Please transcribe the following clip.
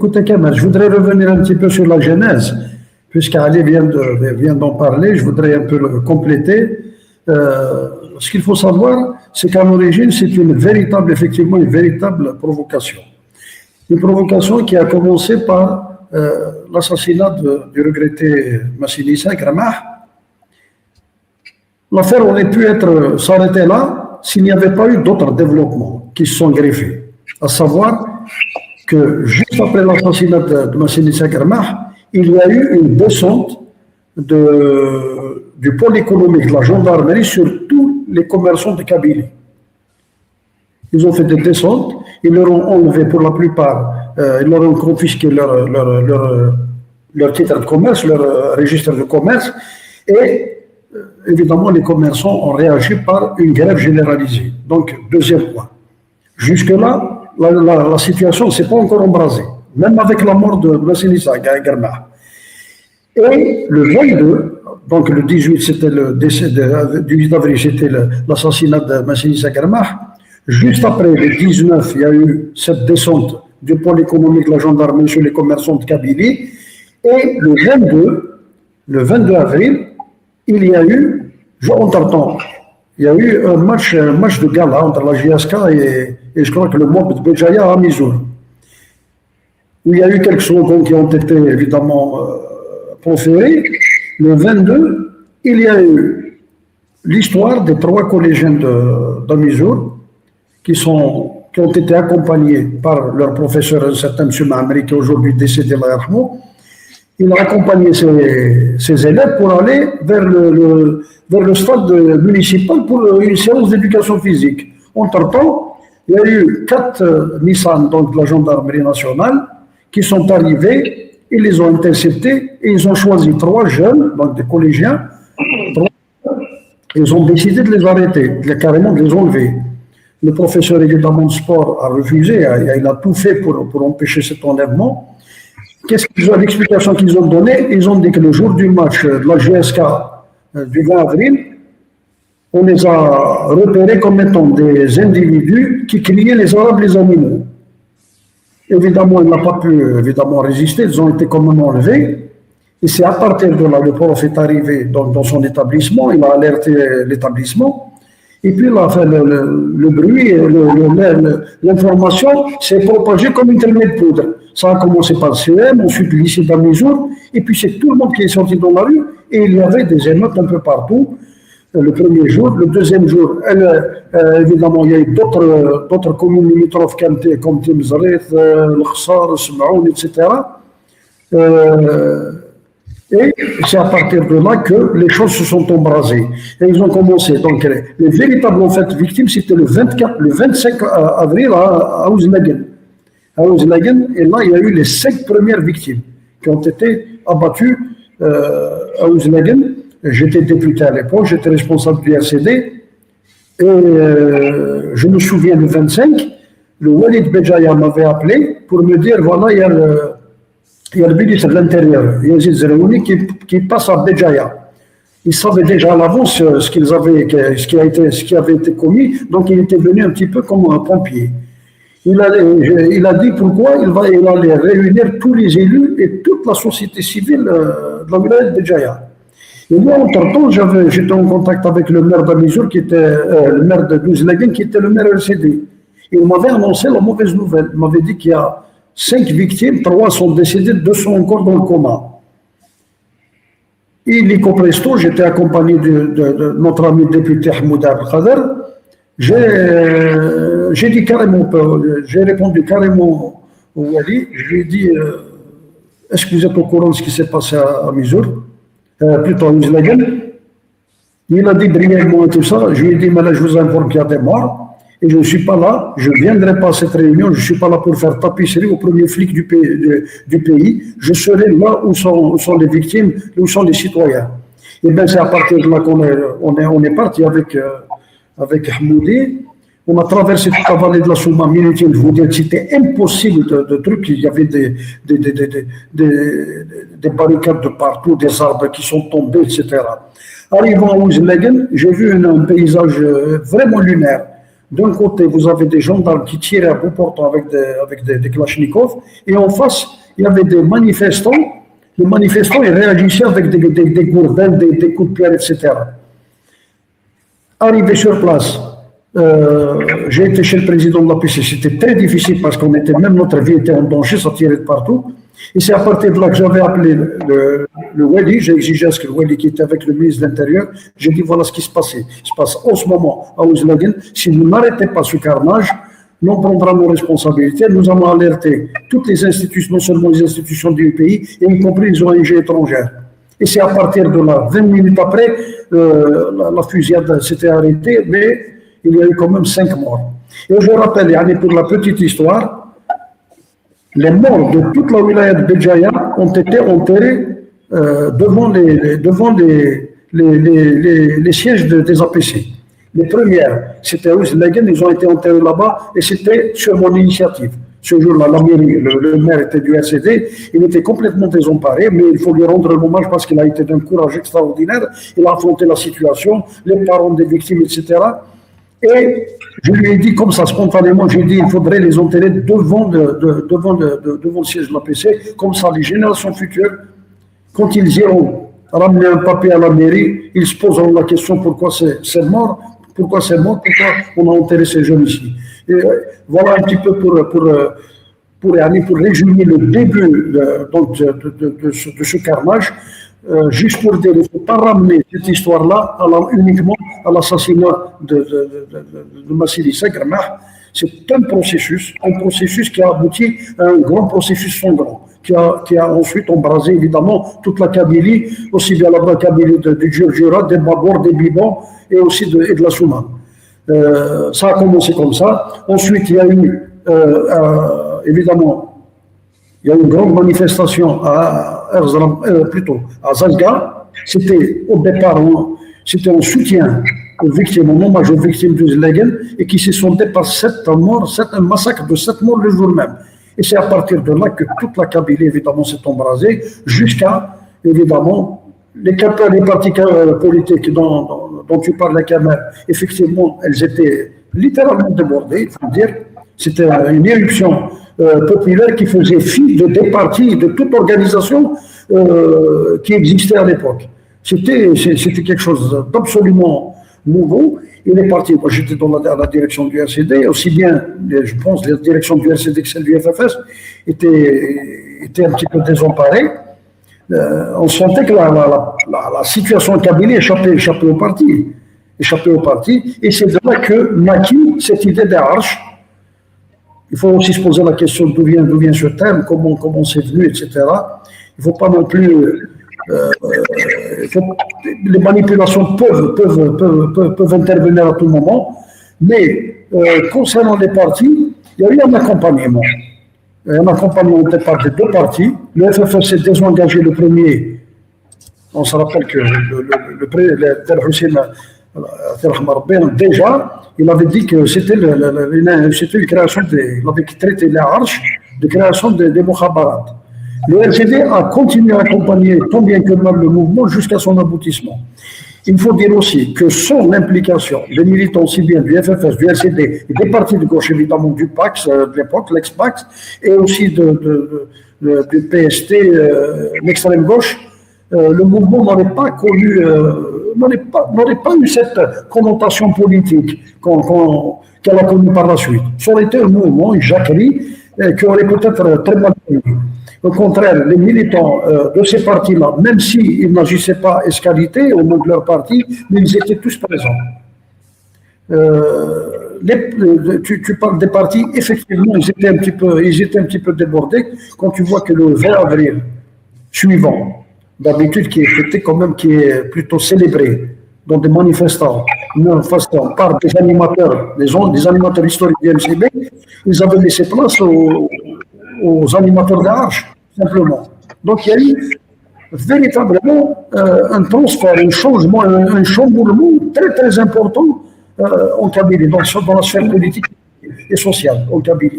Écoutez, Kamal, je voudrais revenir un petit peu sur la genèse, puisqu'Ali vient d'en parler, je voudrais un peu le compléter. Ce qu'il faut savoir, c'est qu'à l'origine, c'est effectivement une véritable provocation. Une provocation qui a commencé par l'assassinat du regretté Massinissa Gramah. L'affaire aurait pu s'arrêter là s'il n'y avait pas eu d'autres développements qui se sont greffés, à savoir que juste après l'assassinat de Massinissa Gramah, il y a eu une descente du pôle économique de la gendarmerie sur tous les commerçants de Kabylie. Ils ont fait des descentes, ils leur ont enlevé pour la plupart, ils leur ont confisqué leur titre de commerce, leur registre de commerce, et évidemment les commerçants ont réagi par une grève généralisée. Donc, deuxième point. Jusque-là, la situation ne s'est pas encore embrasée, même avec la mort de Massinissa Gramah. Et le 22, donc le 18, c'était le décès du 8 avril, c'était l'assassinat de Massinissa Gramah. Juste après, le 19, il y a eu cette descente du pôle économique de la gendarmerie sur les commerçants de Kabylie. Et le 22 avril, il y a eu, entre-temps, il y a eu un match de gala entre la JSK et je crois que le mob de Béjaïa à Mizour, où il y a eu quelques slogans qui ont été évidemment proférés. Le 22, il y a eu l'histoire des 3 collégiens de Mizour qui ont été accompagnés par leur professeur, un certain M. Mahamri, qui est aujourd'hui décédé, là. Il a accompagné ses élèves pour aller vers le stade municipal pour une séance d'éducation physique. Entre-temps, il y a eu 4 Nissan, donc de la gendarmerie nationale, qui sont arrivés, ils les ont interceptés et ils ont choisi 3 jeunes, donc des collégiens. Ils ont décidé de les arrêter, carrément de les enlever. Le professeur évidemment de sport a refusé, il a tout fait pour empêcher cet enlèvement. L'explication qu'ils ont donnée, ils ont dit que le jour du match de la GSK du 20 avril, on les a repérés comme étant des individus qui criaient les Arabes, les animaux. Évidemment, il n'a pas pu résister, ils ont été quand même enlevés. Et c'est à partir de là, le prof est arrivé dans son établissement, il a alerté l'établissement. Et puis, là, le bruit, l'information s'est propagée comme une traînée de poudre. Ça a commencé par le CM, ensuite le lycée d'Amizour, et puis c'est tout le monde qui est sorti dans la rue, et il y avait des émeutes un peu partout. Le premier jour, le deuxième jour, évidemment, il y a eu d'autres communes limitrophes comme Timzareth, L'Khsar, Smaoun, etc. Et c'est à partir de là que les choses se sont embrasées. Et ils ont commencé. Donc, les véritables victimes, c'était le 25 avril à Ouzlagen. Et là, il y a eu les 5 premières victimes qui ont été abattues à Ouzlagen. J'étais député à l'époque, j'étais responsable du RCD. Et je me souviens, le 25, le Walid Béjaïa m'avait appelé pour me dire, voilà, il y a le ministre de l'Intérieur, Yazid Zerouni, qui passe à Béjaïa. Il savait déjà à l'avance ce qui avait été commis, donc il était venu un petit peu comme un pompier. Il a dit pourquoi il allait réunir tous les élus et toute la société civile de la wilaya de Béjaïa. Et moi, entre-temps, j'étais en contact avec le maire d'Amizour, qui était le maire de Ouzlagen, qui était le maire RCD. Il m'avait annoncé la mauvaise nouvelle. Il m'avait dit qu'il y a 5 victimes, 3 sont décédées, 2 sont encore dans le coma. Et l'ICO Presto, j'étais accompagné de notre ami député Hamoud Abdelkader. J'ai dit carrément, j'ai répondu carrément au Wali, je lui ai dit, est-ce que vous êtes au courant de ce qui s'est passé à Mizour, plutôt à Ouzlagen? Il a dit brièvement et tout ça, je lui ai dit, mais là je vous informe qu'il y a des morts, et je ne suis pas là, je ne viendrai pas à cette réunion, je ne suis pas là pour faire tapisserie au premier flic du pays, je serai là où sont les victimes, où sont les citoyens. Et bien c'est à partir de là qu'on est parti avec Hamoudi. On a traversé toute la vallée de la Souma, inutile de vous dire que c'était impossible de trucs, il y avait des barricades de partout, des arbres qui sont tombés, etc. Arrivant à Ouzlagen, j'ai vu un paysage vraiment lunaire. D'un côté, vous avez des gendarmes qui tiraient à bout portant avec des kalachnikovs, et en face, il y avait des manifestants. Les manifestants, ils réagissaient avec des gourdins, des coups de pierre, etc. Arrivé sur place, j'ai été chez le président de la PC. C'était très difficile parce qu'on était, même notre vie était en danger, ça tirait de partout. Et c'est à partir de là que j'avais appelé le Wali, j'ai exigé à ce que le Wali qui était avec le ministre de l'Intérieur, j'ai dit voilà ce qui se passait. Il se passe en ce moment à Ouzlagen. Si vous n'arrêtez pas ce carnage, nous prendrons nos responsabilités. Nous allons alerter toutes les institutions, non seulement les institutions du pays, et y compris les ONG étrangères. Et c'est à partir de là, 20 minutes après, la fusillade s'était arrêtée, mais il y a eu quand même 5 morts. Et je rappelle, pour la petite histoire, les morts de toute la wilaya de Béjaïa ont été enterrés devant les sièges des APC. Les premières, c'était à Ouzlagen, ils ont été enterrés là-bas et c'était sur mon initiative. Ce jour-là, la mairie, le maire était du RCD, il était complètement désemparé, mais il faut lui rendre l'hommage parce qu'il a été d'un courage extraordinaire, il a affronté la situation, les parents des victimes, etc. Et je lui ai dit comme ça, spontanément, j'ai dit il faudrait les enterrer devant le siège de l'APC, comme ça les générations futures, quand ils iront ramener un papier à la mairie, ils se poseront la question pourquoi c'est mort, pourquoi on a enterré ces jeunes ici. Et voilà un petit peu pour résumer le début de ce carnage. Juste pour dire, il ne faut pas ramener cette histoire-là uniquement à l'assassinat de Massili Sagrmah. C'est un processus qui a abouti à un grand processus sanglant, qui a ensuite embrasé évidemment toute la Kabylie, aussi bien la Kabylie du Djurdjura, des Babor, des Bibans et aussi de la Soumane. Ça a commencé comme ça. Ensuite, il y a eu, évidemment, il y a eu une grande manifestation à Zalga. C'était au départ, c'était en soutien aux victimes, en hommage aux victimes de Ouzlagen, et qui se sont dépassés un massacre de 7 morts le jour même. Et c'est à partir de là que toute la Kabylie, évidemment, s'est embrasée, jusqu'à, évidemment, les partis politiques dont tu parles, Kamal, effectivement, elles étaient littéralement débordées, il faut dire. C'était une éruption populaire qui faisait fi des partis, de toute organisation qui existait à l'époque. C'était quelque chose d'absolument nouveau. Il est parti, moi j'étais dans la direction du RCD, aussi bien, je pense, la direction du RCD que celle du FFS était un petit peu désemparée. On sentait que la situation en Kabylie échappait au parti. Et c'est de là que naquit cette idée des arches. Il faut aussi se poser la question d'où vient ce terme, comment c'est venu, etc. Il ne faut pas non plus... les manipulations peuvent intervenir à tout moment, mais concernant les partis, il y a eu un accompagnement. Un accompagnement au départ des deux partis. Le FFS s'est désengagé le premier. On se rappelle que le Hussein déjà, il avait dit que c'était une création il avait traité la arche de création des Mokhabarat. Le RCD a continué à accompagner tant bien que mal le mouvement jusqu'à son aboutissement. Il faut dire aussi que sans l'implication des militants aussi bien du FFS, du RCD et des partis de gauche, évidemment du PAX de l'époque, l'ex-PAX, et aussi du PST, l'extrême gauche, le mouvement n'aurait pas eu cette connotation politique qu'elle a connue par la suite. Ça aurait été un mouvement, une jacquerie, qui aurait peut-être très mal connu. Au contraire, les militants de ces partis-là, même s'ils n'agissaient pas escalité au nom de leur parti, mais ils étaient tous présents. Tu parles des partis, effectivement, ils étaient un petit peu débordés quand tu vois que le 20 avril suivant, d'habitude qui est fêté quand même, qui est plutôt célébré dans des manifestants par des animateurs, des animateurs historiques du MCB, ils avaient laissé place aux animateurs d'Arche, simplement. Donc il y a eu véritablement un transfert, un changement, un chamboulement très très important en Kabylie, dans la sphère politique et sociale en Kabylie.